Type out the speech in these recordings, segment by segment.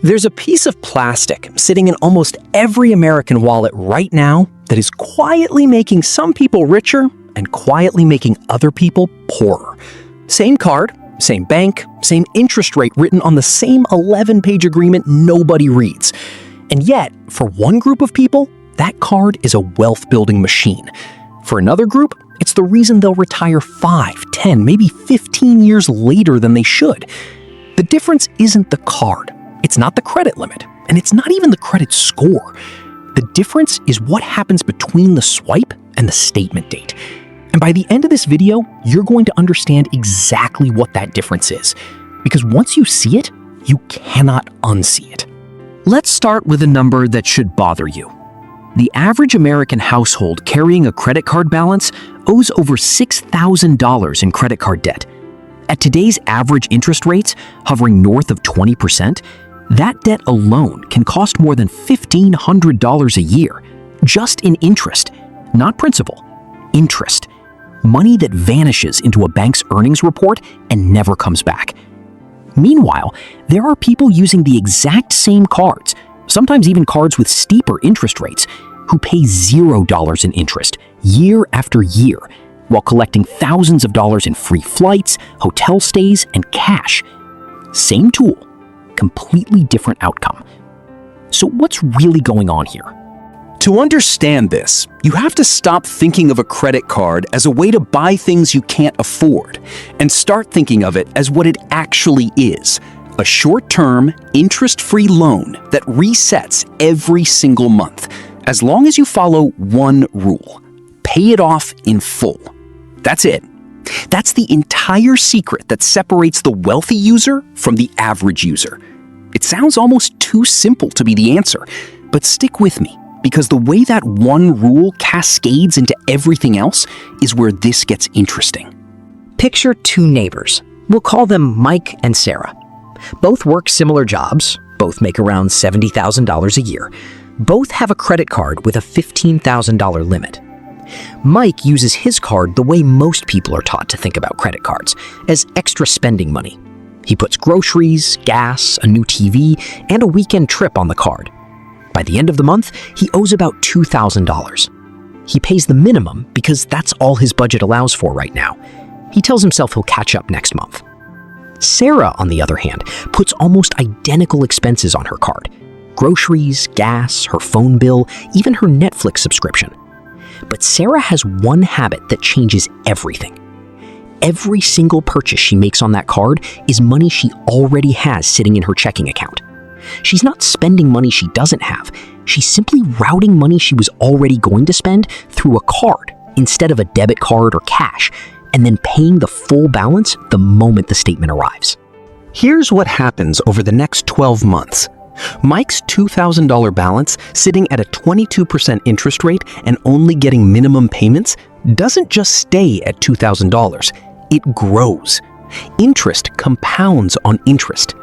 There's a piece of plastic sitting in almost every American wallet right now that is quietly making some people richer and quietly making other people poorer. Same card, same bank, same interest rate written on the same 11-page agreement nobody reads. And yet, for one group of people, that card is a wealth-building machine. For another group, it's the reason they'll retire 5, 10, maybe 15 years later than they should. The difference isn't the card. It's not the credit limit, and it's not even the credit score. The difference is what happens between the swipe and the statement date. And by the end of this video, you're going to understand exactly what that difference is. Because once you see it, you cannot unsee it. Let's start with a number that should bother you. The average American household carrying a credit card balance owes over $6,000 in credit card debt. At today's average interest rates, hovering north of 20%, that debt alone can cost more than $1,500 a year, just in interest, not principal, interest. Money that vanishes into a bank's earnings report and never comes back. Meanwhile, there are people using the exact same cards, sometimes even cards with steeper interest rates, who pay $0 in interest year after year, while collecting thousands of dollars in free flights, hotel stays, and cash. Same tool, completely different outcome. So what's really going on here? To understand this, you have to stop thinking of a credit card as a way to buy things you can't afford, and start thinking of it as what it actually is: a short-term, interest-free loan that resets every single month, as long as you follow one rule: pay it off in full. That's it. That's the entire secret that separates the wealthy user from the average user. It sounds almost too simple to be the answer, but stick with me, because the way that one rule cascades into everything else is where this gets interesting. Picture two neighbors. We'll call them Mike and Sarah. Both work similar jobs, both make around $70,000 a year. Both have a credit card with a $15,000 limit. Mike uses his card the way most people are taught to think about credit cards, as extra spending money. He puts groceries, gas, a new TV, and a weekend trip on the card. By the end of the month, he owes about $2,000. He pays the minimum because that's all his budget allows for right now. He tells himself he'll catch up next month. Sarah, on the other hand, puts almost identical expenses on her card: groceries, gas, her phone bill, even her Netflix subscription. But Sarah has one habit that changes everything. Every single purchase she makes on that card is money she already has sitting in her checking account. She's not spending money she doesn't have. She's simply routing money she was already going to spend through a card instead of a debit card or cash, and then paying the full balance the moment the statement arrives. Here's what happens over the next 12 months. Mike's $2,000 balance, sitting at a 22% interest rate and only getting minimum payments, doesn't just stay at $2,000. It grows. Interest compounds on interest.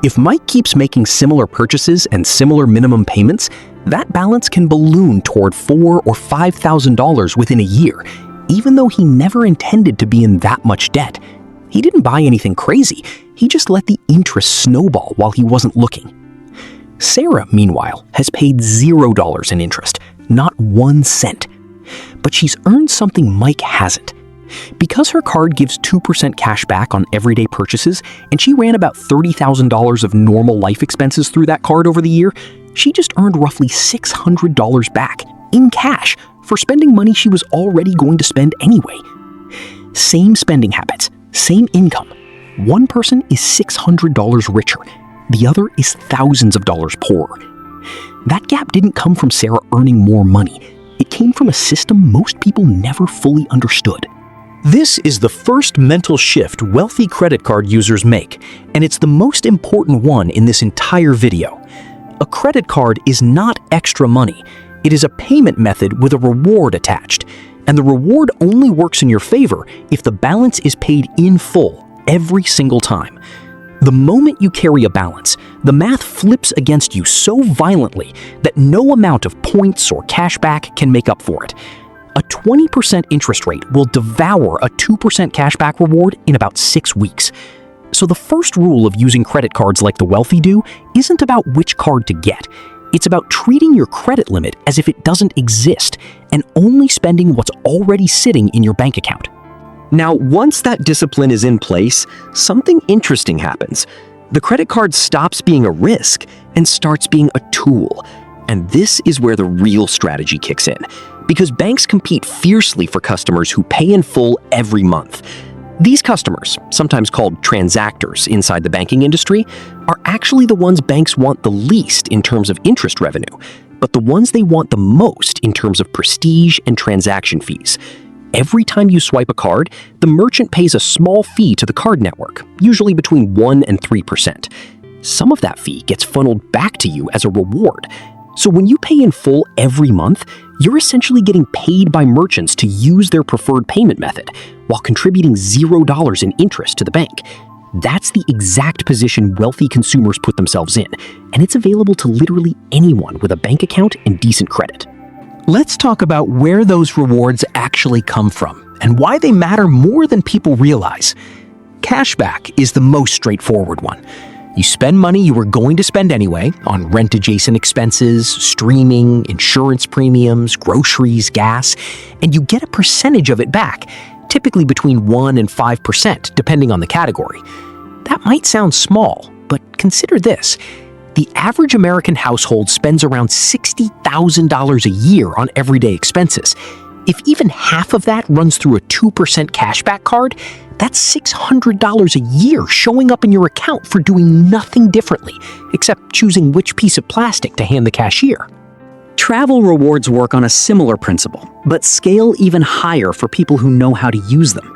If Mike keeps making similar purchases and similar minimum payments, that balance can balloon toward $4,000 or $5,000 within a year, even though he never intended to be in that much debt. He didn't buy anything crazy. He just let the interest snowball while he wasn't looking. Sarah, meanwhile, has paid $0 in interest, not 1 cent. But she's earned something Mike hasn't. Because her card gives 2% cash back on everyday purchases, and she ran about $30,000 of normal life expenses through that card over the year, she just earned roughly $600 back in cash for spending money she was already going to spend anyway. Same spending habits, same income. One person is $600 richer. The other is thousands of dollars poorer. That gap didn't come from Sarah earning more money. It came from a system most people never fully understood. This is the first mental shift wealthy credit card users make, and it's the most important one in this entire video. A credit card is not extra money. It is a payment method with a reward attached, and the reward only works in your favor if the balance is paid in full every single time. The moment you carry a balance, the math flips against you so violently that no amount of points or cashback can make up for it. A 20% interest rate will devour a 2% cashback reward in about 6 weeks. So the first rule of using credit cards like the wealthy do isn't about which card to get. It's about treating your credit limit as if it doesn't exist and only spending what's already sitting in your bank account. Now, once that discipline is in place, something interesting happens. The credit card stops being a risk and starts being a tool. And this is where the real strategy kicks in, because banks compete fiercely for customers who pay in full every month. These customers, sometimes called transactors inside the banking industry, are actually the ones banks want the least in terms of interest revenue, but the ones they want the most in terms of prestige and transaction fees. Every time you swipe a card, the merchant pays a small fee to the card network, usually between 1% and 3%. Some of that fee gets funneled back to you as a reward. So when you pay in full every month, you're essentially getting paid by merchants to use their preferred payment method while contributing $0 in interest to the bank. That's the exact position wealthy consumers put themselves in, and it's available to literally anyone with a bank account and decent credit. Let's talk about where those rewards actually come from and why they matter more than people realize. Cashback is the most straightforward one. You spend money you were going to spend anyway on rent-adjacent expenses, streaming, insurance premiums, groceries, gas, and you get a percentage of it back, typically between 1% and 5%, depending on the category. That might sound small, but consider this. The average American household spends around $60,000 a year on everyday expenses. If even half of that runs through a 2% cashback card, that's $600 a year showing up in your account for doing nothing differently, except choosing which piece of plastic to hand the cashier. Travel rewards work on a similar principle, but scale even higher for people who know how to use them.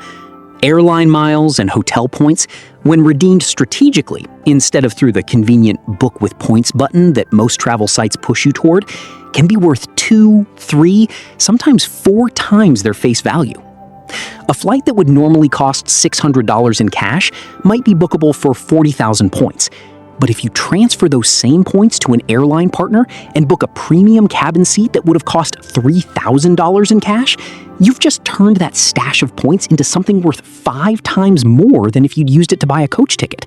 Airline miles and hotel points, when redeemed strategically, instead of through the convenient book with points button that most travel sites push you toward, can be worth 2, 3, sometimes 4 times their face value. A flight that would normally cost $600 in cash might be bookable for 40,000 points. But if you transfer those same points to an airline partner and book a premium cabin seat that would have cost $3,000 in cash, you've just turned that stash of points into something worth 5 times more than if you'd used it to buy a coach ticket.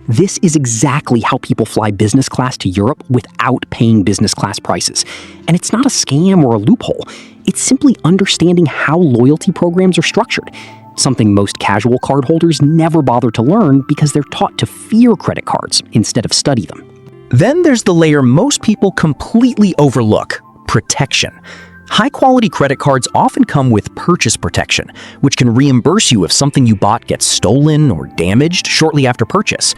This is exactly how people fly business class to Europe without paying business class prices. And it's not a scam or a loophole. It's simply understanding how loyalty programs are structured, something most casual cardholders never bother to learn because they're taught to fear credit cards instead of study them. Then there's the layer most people completely overlook: protection. High-quality credit cards often come with purchase protection, which can reimburse you if something you bought gets stolen or damaged shortly after purchase.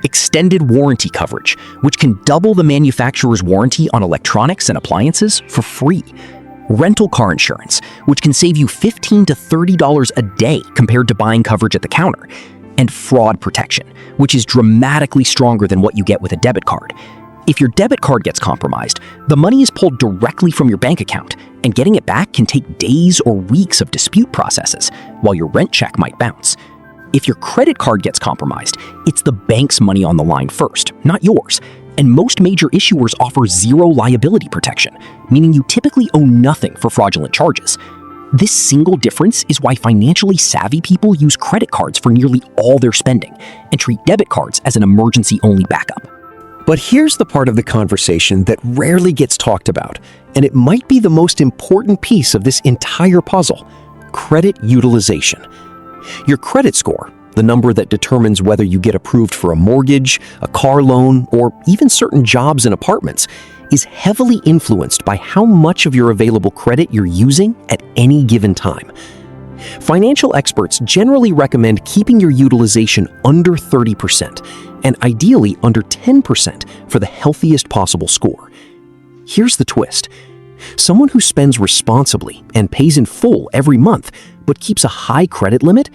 Extended warranty coverage, which can double the manufacturer's warranty on electronics and appliances for free. Rental car insurance, which can save you $15 to $30 a day compared to buying coverage at the counter. And fraud protection, which is dramatically stronger than what you get with a debit card. If your debit card gets compromised, the money is pulled directly from your bank account, and getting it back can take days or weeks of dispute processes, while your rent check might bounce. If your credit card gets compromised, it's the bank's money on the line first, not yours. And most major issuers offer zero liability protection, meaning you typically owe nothing for fraudulent charges. This single difference is why financially savvy people use credit cards for nearly all their spending and treat debit cards as an emergency-only backup. But here's the part of the conversation that rarely gets talked about, and it might be the most important piece of this entire puzzle: credit utilization. Your credit score, the number that determines whether you get approved for a mortgage, a car loan, or even certain jobs and apartments, is heavily influenced by how much of your available credit you're using at any given time. Financial experts generally recommend keeping your utilization under 30% and ideally under 10% for the healthiest possible score. Here's the twist. Someone who spends responsibly and pays in full every month but keeps a high credit limit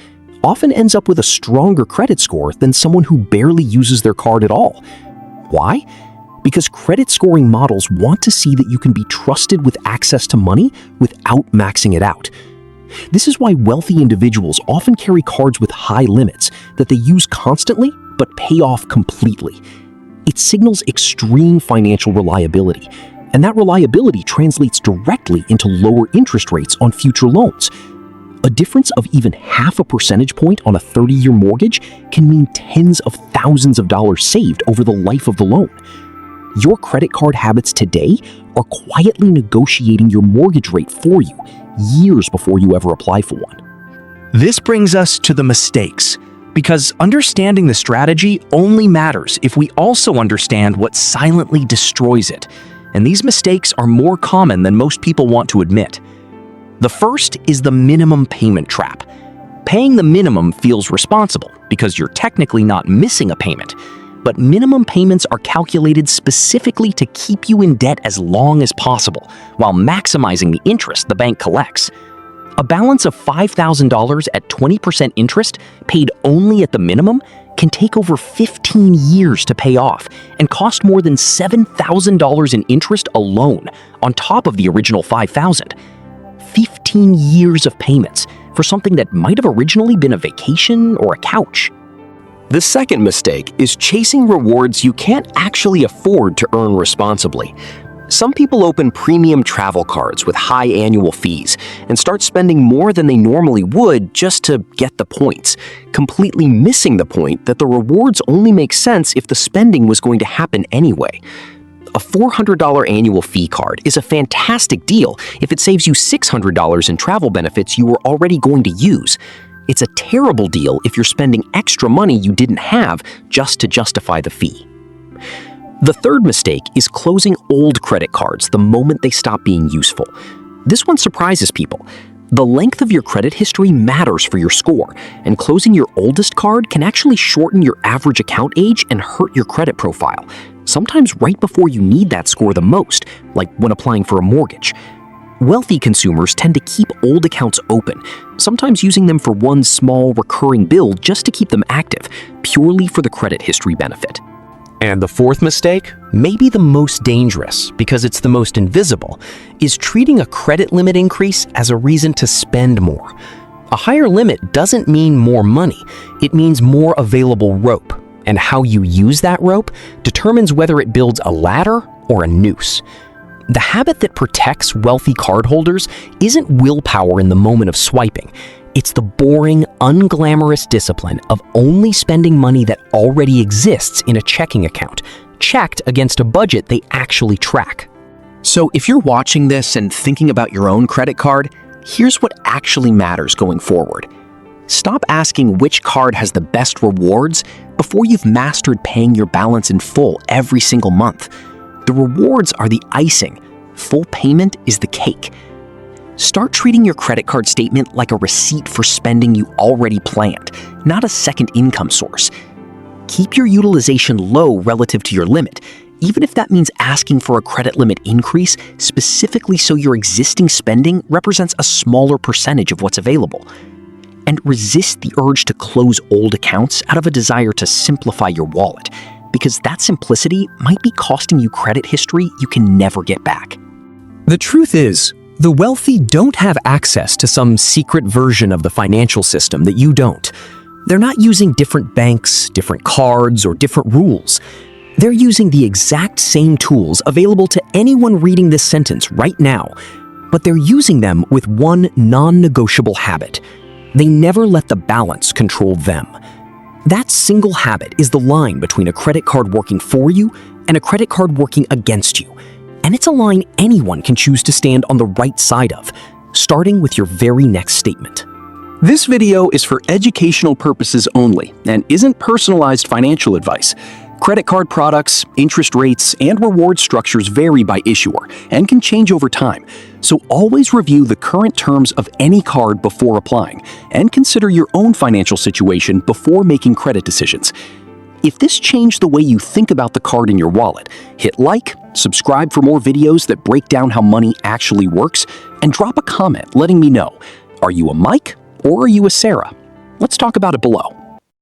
often ends up with a stronger credit score than someone who barely uses their card at all. Why? Because credit scoring models want to see that you can be trusted with access to money without maxing it out. This is why wealthy individuals often carry cards with high limits that they use constantly but pay off completely. It signals extreme financial reliability, and that reliability translates directly into lower interest rates on future loans. A difference of even half a percentage point on a 30-year mortgage can mean tens of thousands of dollars saved over the life of the loan. Your credit card habits today are quietly negotiating your mortgage rate for you years before you ever apply for one. This brings us to the mistakes, because understanding the strategy only matters if we also understand what silently destroys it, and these mistakes are more common than most people want to admit. The first is the minimum payment trap. Paying the minimum feels responsible because you're technically not missing a payment, but minimum payments are calculated specifically to keep you in debt as long as possible, while maximizing the interest the bank collects. A balance of $5,000 at 20% interest, paid only at the minimum, can take over 15 years to pay off and cost more than $7,000 in interest alone, on top of the original $5,000. 15 years of payments for something that might have originally been a vacation or a couch. The second mistake is chasing rewards you can't actually afford to earn responsibly. Some people open premium travel cards with high annual fees and start spending more than they normally would just to get the points, completely missing the point that the rewards only make sense if the spending was going to happen anyway. A $400 annual fee card is a fantastic deal if it saves you $600 in travel benefits you were already going to use. It's a terrible deal if you're spending extra money you didn't have just to justify the fee. The third mistake is closing old credit cards the moment they stop being useful. This one surprises people. The length of your credit history matters for your score, and closing your oldest card can actually shorten your average account age and hurt your credit profile, sometimes right before you need that score the most, like when applying for a mortgage. Wealthy consumers tend to keep old accounts open, sometimes using them for one small recurring bill just to keep them active, purely for the credit history benefit. And the fourth mistake, maybe the most dangerous because it's the most invisible, is treating a credit limit increase as a reason to spend more. A higher limit doesn't mean more money, it means more available rope, and how you use that rope determines whether it builds a ladder or a noose. The habit that protects wealthy cardholders isn't willpower in the moment of swiping. It's the boring, unglamorous discipline of only spending money that already exists in a checking account, checked against a budget they actually track. So if you're watching this and thinking about your own credit card, here's what actually matters going forward. Stop asking which card has the best rewards before you've mastered paying your balance in full every single month. The rewards are the icing. Full payment is the cake. Start treating your credit card statement like a receipt for spending you already planned, not a second income source. Keep your utilization low relative to your limit, even if that means asking for a credit limit increase specifically so your existing spending represents a smaller percentage of what's available. And resist the urge to close old accounts out of a desire to simplify your wallet, because that simplicity might be costing you credit history you can never get back. The truth is, the wealthy don't have access to some secret version of the financial system that you don't. They're not using different banks, different cards, or different rules. They're using the exact same tools available to anyone reading this sentence right now, but they're using them with one non-negotiable habit. They never let the balance control them. That single habit is the line between a credit card working for you and a credit card working against you. And it's a line anyone can choose to stand on the right side of, starting with your very next statement. This video is for educational purposes only and isn't personalized financial advice. Credit card products, interest rates, and reward structures vary by issuer and can change over time, so always review the current terms of any card before applying, and consider your own financial situation before making credit decisions. If this changed the way you think about the card in your wallet, hit like, subscribe for more videos that break down how money actually works, and drop a comment letting me know, are you a Mike or are you a Sarah? Let's talk about it below.